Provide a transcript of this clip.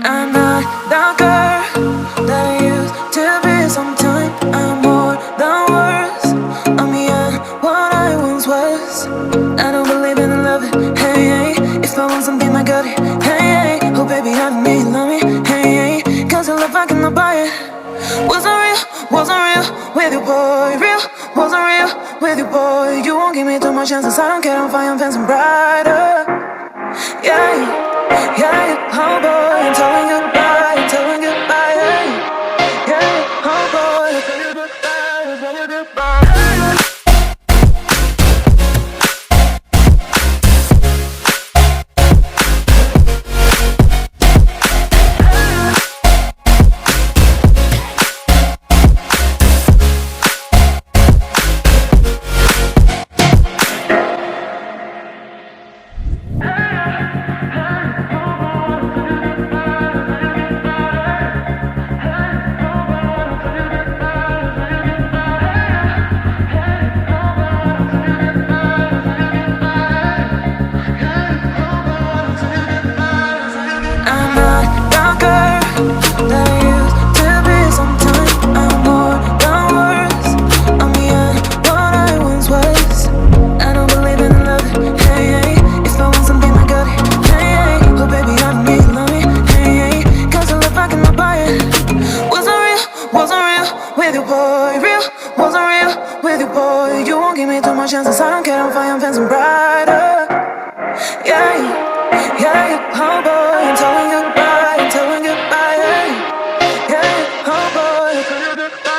I'm not the girl that I used to be. Sometimes I'm more than words. I'm beyond what I once was. I don't believe in love, hey, hey. If I want something, I got it, hey, hey. Oh baby, I don't need love me, hey, hey. Cause the love I cannot buy it. Wasn't real with you, boy. Real, wasn't real with you, boy. You won't give me too much chances. I don't care, I'm fine, I'm fancy brighter. Yeah, yeah, oh boy, I'm telling goodbye, I'm telling goodbye, yeah, yeah, oh boy, I'm telling goodbye, I'm telling goodbye. I'm not the girl that I used to be. Sometimes I'm more than words. I'm beyond what I once was. I don't believe in love, hey, hey. If I want something, I got it, hey, hey. Oh baby, I don't need love me, hey, hey. Cause the love I cannot buy it. Wasn't real with you, boy. Real, wasn't real with you, boy. You won't give me too much chances. I don't care, I'm fine, I'm fancy brighter. Yeah, yeah, oh boy, I'm telling goodbye, I'm telling goodbye, yeah, yeah, oh boy, I'm telling goodbye.